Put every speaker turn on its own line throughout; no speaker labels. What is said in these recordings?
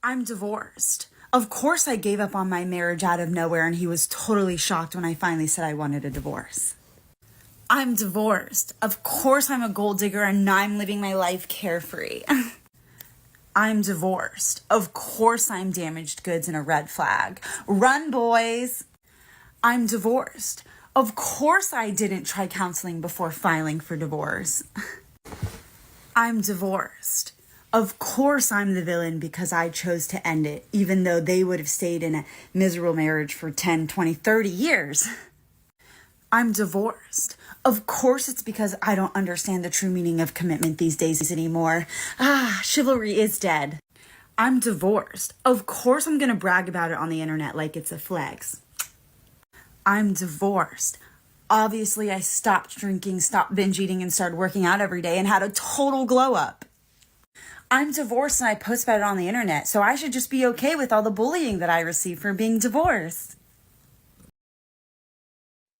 I'm divorced. Of course I gave up on my marriage out of nowhere and he was totally shocked when I finally said I wanted a divorce. I'm divorced. Of course I'm a gold digger and now I'm living my life carefree. I'm divorced. Of course I'm damaged goods and a red flag. Run, boys. I'm divorced. Of course I didn't try counseling before filing for divorce. I'm divorced. Of course I'm the villain because I chose to end it, even though they would have stayed in a miserable marriage for 10, 20, 30 years. I'm divorced. Of course it's because I don't understand the true meaning of commitment these days anymore. Chivalry is dead. I'm divorced. Of course I'm gonna brag about it on the internet like it's a flex. I'm divorced. Obviously I stopped drinking, stopped binge eating, and started working out every day and had a total glow up. I'm divorced and I post about it on the internet, so I should just be okay with all the bullying that I receive for being divorced.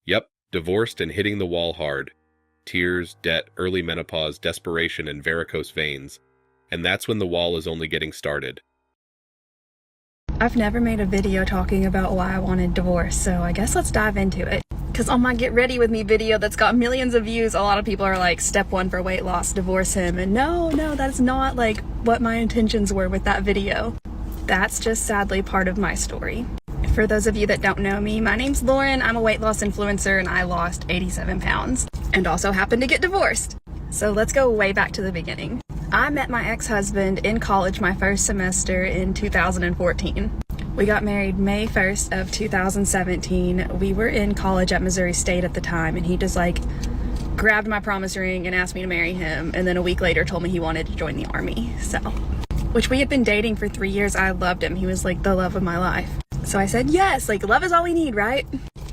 Yep, divorced and hitting the wall hard. Tears, debt, early menopause, desperation, and varicose veins. And that's when the wall is only getting started.
I've never made a video talking about why I wanted divorce, so I guess let's dive into it. Because on my Get Ready With Me video that's got millions of views, a lot of people are like, step 1 for weight loss, divorce him. And no, that's not like what my intentions were with that video. That's just sadly part of my story. For those of you that don't know me, my name's Lauren. I'm a weight loss influencer and I lost 87 pounds and also happened to get divorced. So let's go way back to the beginning. I met my ex-husband in college my first semester in 2014. We got married May 1st of 2017. We were in college at Missouri State at the time, and he just like grabbed my promise ring and asked me to marry him, and then a week later told me he wanted to join the army. So, which we had been dating for 3 years. I loved him. He was like the love of my life. So I said, yes, like love is all we need, right?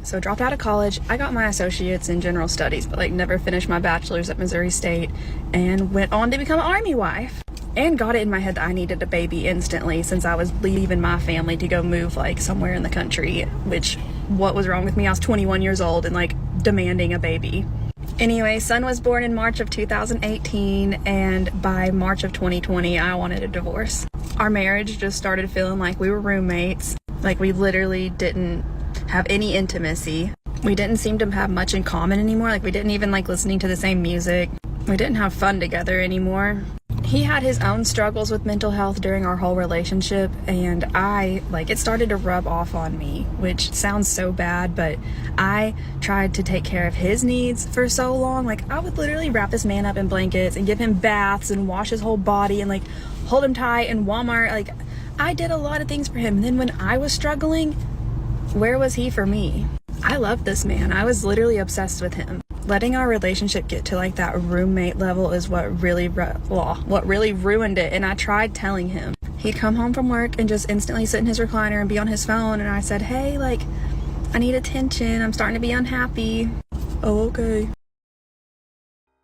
So dropped out of college. I got my associates in general studies, but like never finished my bachelor's at Missouri State, and went on to become an army wife. And got it in my head that I needed a baby instantly since I was leaving my family to go move like somewhere in the country, which what was wrong with me? I was 21 years old and like demanding a baby. Anyway, son was born in March of 2018, and by March of 2020, I wanted a divorce. Our marriage just started feeling like we were roommates. Like we literally didn't have any intimacy. We didn't seem to have much in common anymore. Like we didn't even like listening to the same music. We didn't have fun together anymore. He had his own struggles with mental health during our whole relationship, and it started to rub off on me, which sounds so bad, but I tried to take care of his needs for so long. Like I would literally wrap this man up in blankets and give him baths and wash his whole body and like hold him tight in Walmart. Like I did a lot of things for him. And then when I was struggling, where was he for me? I loved this man. I was literally obsessed with him. Letting our relationship get to like that roommate level is what really ruined it. And I tried telling him. He'd come home from work and just instantly sit in his recliner and be on his phone. And I said, hey, like, I need attention. I'm starting to be unhappy. Oh, okay.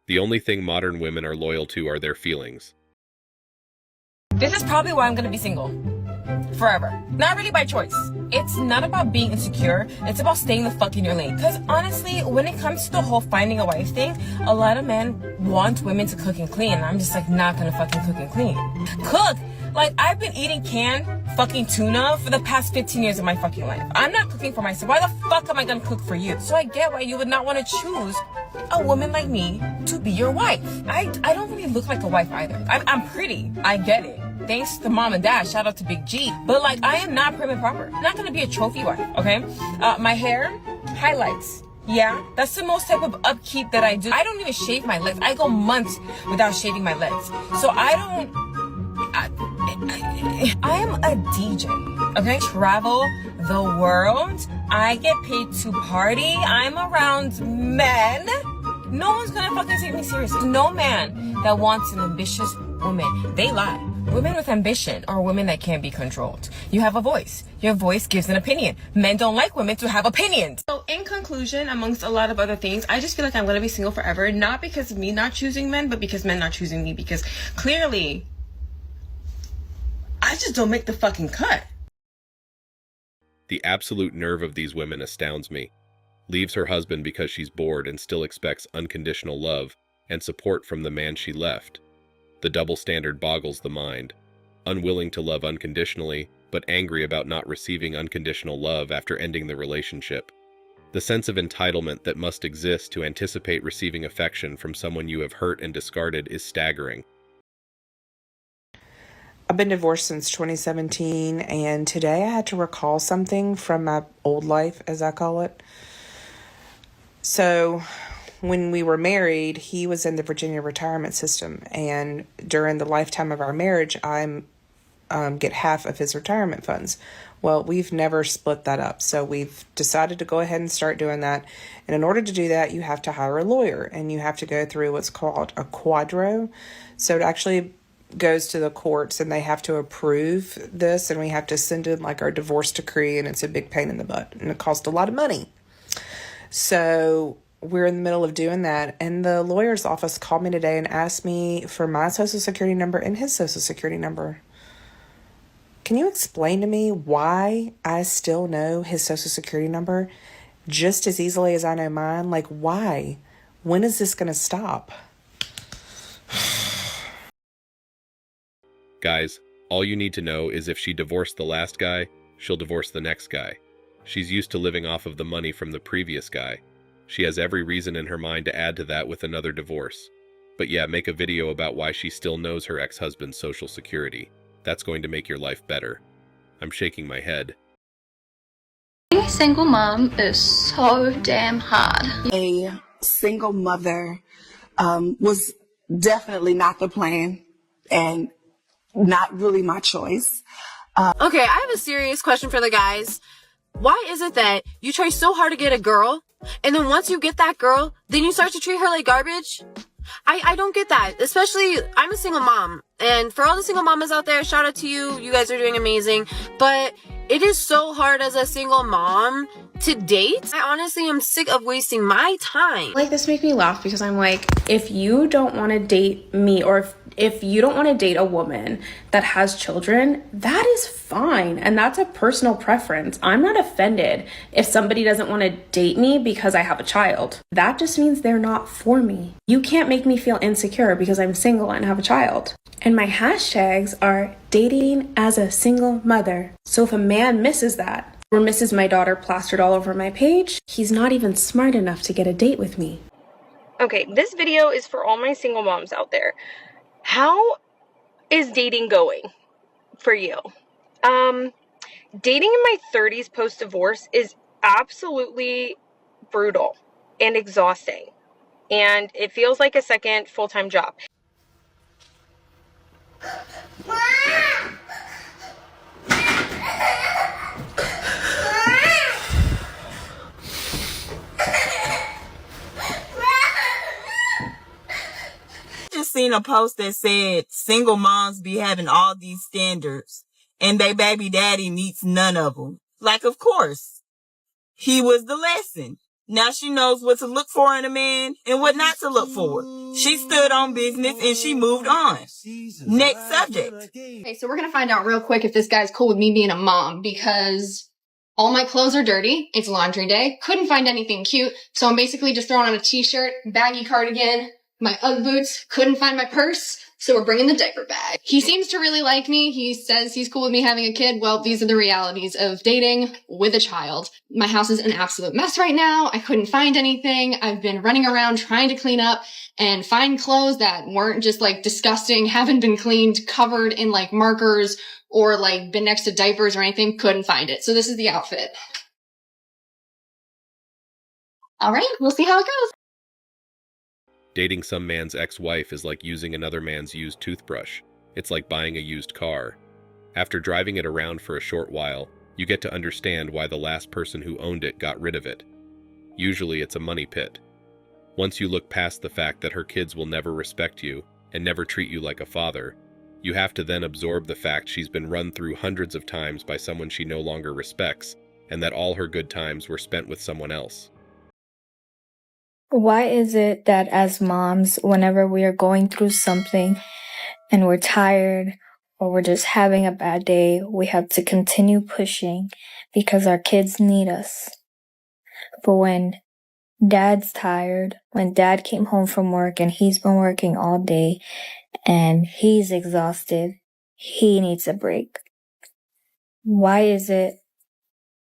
The only thing modern women are loyal to are their feelings.
This is probably why I'm gonna be single. Forever. Not really by choice. It's not about being insecure. It's about staying the fuck in your lane. Because honestly, when it comes to the whole finding a wife thing, a lot of men want women to cook and clean. And I'm just like not gonna fucking cook and clean. Cook! Like I've been eating canned fucking tuna for the past 15 years of my fucking life. I'm not cooking for myself. Why the fuck am I gonna cook for you? So I get why you would not want to choose a woman like me to be your wife. I don't really look like a wife either. I'm pretty. I get it. Thanks to mom and dad. Shout out to Big G. But like, I am not prim and proper. I'm not gonna be a trophy wife, okay? My hair, highlights. Yeah, that's the most type of upkeep that I do. I don't even shave my legs. I go months without shaving my legs. So I am a DJ, okay? Travel the world. I get paid to party. I'm around men. No one's gonna fucking take me seriously. No man that wants an ambitious woman, they lie. Women with ambition are women that can't be controlled. You have a voice. Your voice gives an opinion. Men don't like women to have opinions. So in conclusion, amongst a lot of other things, I just feel like I'm going to be single forever. Not because of me not choosing men, but because men not choosing me. Because clearly, I just don't make the fucking cut.
The absolute nerve of these women astounds me. Leaves her husband because she's bored and still expects unconditional love and support from the man she left. The double standard boggles the mind. unwilling to love unconditionally, but angry about not receiving unconditional love after ending the relationship. The sense of entitlement that must exist to anticipate receiving affection from someone you have hurt and discarded is staggering.
I've been divorced since 2017, and today I had to recall something from my old life, as I call it. So, when we were married, he was in the Virginia retirement system, and during the lifetime of our marriage, I get half of his retirement funds. Well, we've never split that up, so we've decided to go ahead and start doing that. And in order to do that, you have to hire a lawyer, and you have to go through what's called a quadro. So it actually goes to the courts, and they have to approve this, and we have to send in like our divorce decree, and it's a big pain in the butt, and it costs a lot of money. So we're in the middle of doing that, and the lawyer's office called me today and asked me for my social security number and his social security number. Can you explain to me why I still know his social security number just as easily as I know mine? Like, why? When is this going to stop?
Guys, all you need to know is if she divorced the last guy, she'll divorce the next guy. She's used to living off of the money from the previous guy. She has every reason in her mind to add to that with another divorce. But yeah, make a video about why she still knows her ex-husband's social security. That's going to make your life better. I'm shaking my head.
Being a single mom is so damn hard.
A single mother was definitely not the plan and not really my choice.
Okay, I have a serious question for the guys. Why is it that you try so hard to get a girl, and then once you get that girl, then you start to treat her like garbage? I don't get that. Especially, I'm a single mom. And for all the single mamas out there, shout out to you. You guys are doing amazing. But it is so hard as a single mom to date. I honestly am sick of wasting my time.
Like, this makes me laugh because I'm like, if you don't want to date me, or if you don't want to date a woman that has children, that is fine. And that's a personal preference. I'm not offended if somebody doesn't want to date me because I have a child. That just means they're not for me. You can't make me feel insecure because I'm single and have a child. And my hashtags are dating as a single mother. So if a man misses that, or misses my daughter plastered all over my page, he's not even smart enough to get a date with me.
Okay, this video is for all my single moms out there. How is dating going for you? Dating in my 30s post-divorce is absolutely brutal and exhausting. And it feels like a second full-time job.
Just seen a post that said single moms be having all these standards and their baby daddy meets none of them. Like, of course, he was the lesson. Now she knows what to look for in a man and what not to look for. She stood on business and she moved on. Next subject.
Okay, so we're gonna find out real quick if this guy's cool with me being a mom, because all my clothes are dirty. It's laundry day. Couldn't find anything cute, so I'm basically just throwing on a t-shirt, baggy cardigan, my Ugg boots. Couldn't find my purse, so we're bringing the diaper bag. He seems to really like me. He says he's cool with me having a kid. Well, these are the realities of dating with a child. My house is an absolute mess right now. I couldn't find anything. I've been running around trying to clean up and find clothes that weren't just like disgusting, haven't been cleaned, covered in like markers or like been next to diapers or anything. Couldn't find it. So this is the outfit. All right, we'll see how it goes.
Dating some man's ex-wife is like using another man's used toothbrush. It's like buying a used car. After driving it around for a short while, you get to understand why the last person who owned it got rid of it. Usually it's a money pit. Once you look past the fact that her kids will never respect you and never treat you like a father, you have to then absorb the fact she's been run through hundreds of times by someone she no longer respects, and that all her good times were spent with someone else.
Why is it that as moms, whenever we are going through something and we're tired or we're just having a bad day, we have to continue pushing because our kids need us? But when dad's tired, when dad came home from work and he's been working all day and he's exhausted, he needs a break. Why is it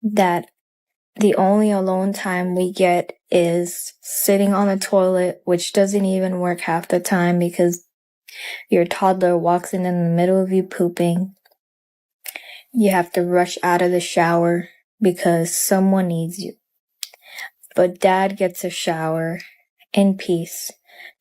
that the only alone time we get is sitting on the toilet, which doesn't even work half the time because your toddler walks in the middle of you pooping? You have to rush out of the shower because someone needs you. But dad gets a shower in peace,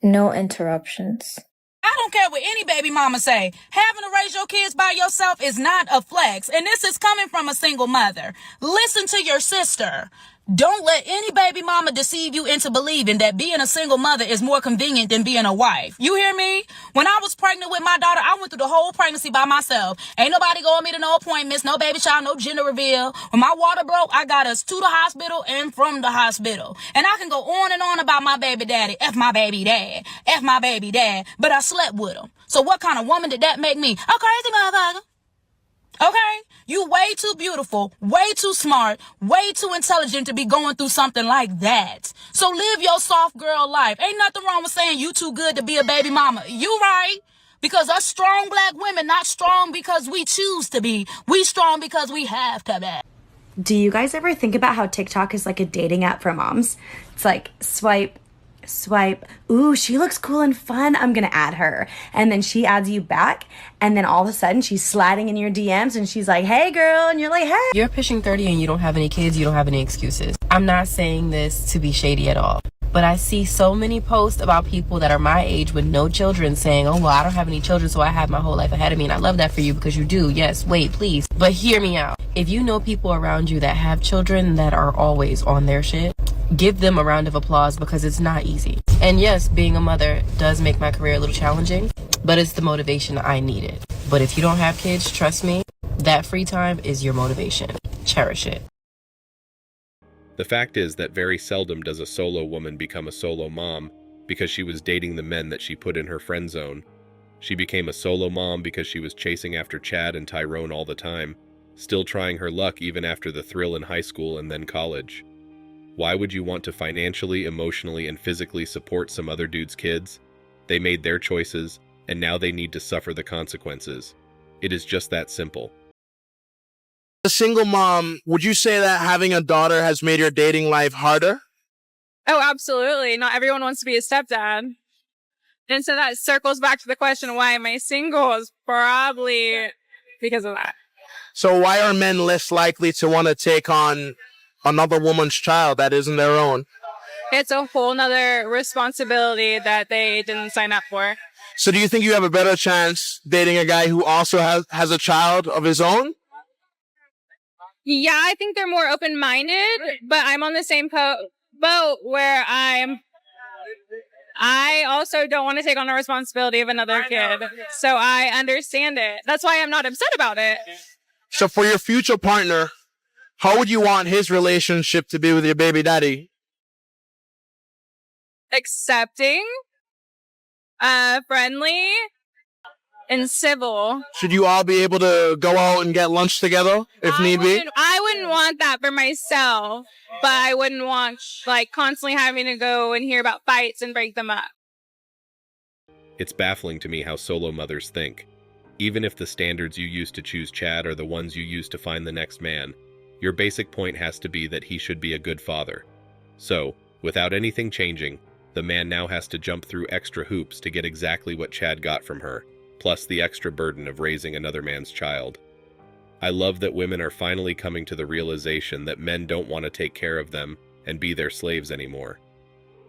no interruptions.
I don't care what any baby mama say. Having to raise your kids by yourself is not a flex. And this is coming from a single mother. Listen to your sister. Don't let any baby mama deceive you into believing that being a single mother is more convenient than being a wife. You hear me? When I was pregnant with my daughter, I went through the whole pregnancy by myself. Ain't nobody going me to no appointments, no baby shower, no gender reveal. When my water broke, I got us to the hospital and from the hospital. And I can go on and on about my baby daddy. F my baby dad. F my baby dad. But I slept with him. So what kind of woman did that make me? A crazy motherfucker. Okay? You way too beautiful, way too smart, way too intelligent to be going through something like that. So live your soft girl life. Ain't nothing wrong with saying you too good to be a baby mama. You right. Because us strong black women, not strong because we choose to be. We strong because we have to be.
Do you guys ever think about how TikTok is like a dating app for moms? It's like swipe, ooh, she looks cool and fun, I'm gonna add her. And then she adds you back, and then all of a sudden she's sliding in your DMs and she's like, hey girl, and you're like, hey.
You're pushing 30 and you don't have any kids, you don't have any excuses. I'm not saying this to be shady at all, but I see so many posts about people that are my age with no children saying, oh, well, I don't have any children, so I have my whole life ahead of me. And I love that for you because you do. Yes, wait, please. But hear me out. If you know people around you that have children that are always on their shit, give them a round of applause because it's not easy. And yes, being a mother does make my career a little challenging, but it's the motivation I needed. But if you don't have kids, trust me, that free time is your motivation. Cherish it.
The fact is that very seldom does a solo woman become a solo mom because she was dating the men that she put in her friend zone. She became a solo mom because she was chasing after Chad and Tyrone all the time, still trying her luck even after the thrill in high school and then college. Why would you want to financially, emotionally, and physically support some other dude's kids? They made their choices, and now they need to suffer the consequences. It is just that simple.
A single mom, would you say that having a daughter has made your dating life harder?
Oh, absolutely. Not everyone wants to be a stepdad. And so that circles back to the question, why am I single? Is probably because of that.
So why are men less likely to want to take on another woman's child that isn't their own?
It's a whole nother responsibility that they didn't sign up for.
So do you think you have a better chance dating a guy who also has a child of his own?
Yeah, I think they're more open-minded, but I'm on the same boat where I also don't want to take on the responsibility of another kid. So I understand it. That's why I'm not upset about it.
So for your future partner, how would you want his relationship to be with your baby daddy?
Accepting, friendly, and civil.
Should you all be able to go out and get lunch together if need be?
I wouldn't want that for myself, but I wouldn't want constantly having to go and hear about fights and break them up.
It's baffling to me how solo mothers think. Even if the standards you use to choose Chad are the ones you use to find the next man, your basic point has to be that he should be a good father. So, without anything changing, the man now has to jump through extra hoops to get exactly what Chad got from her, plus the extra burden of raising another man's child. I love that women are finally coming to the realization that men don't want to take care of them and be their slaves anymore.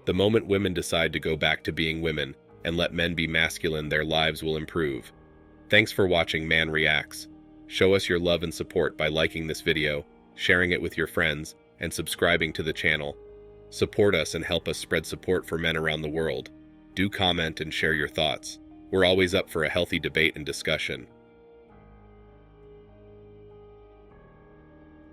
The moment women decide to go back to being women and let men be masculine, their lives will improve. Thanks for watching Man Reacts. Show us your love and support by liking this video, sharing it with your friends, and subscribing to the channel. Support us and help us spread support for men around the world. Do comment and share your thoughts. We're always up for a healthy debate and discussion.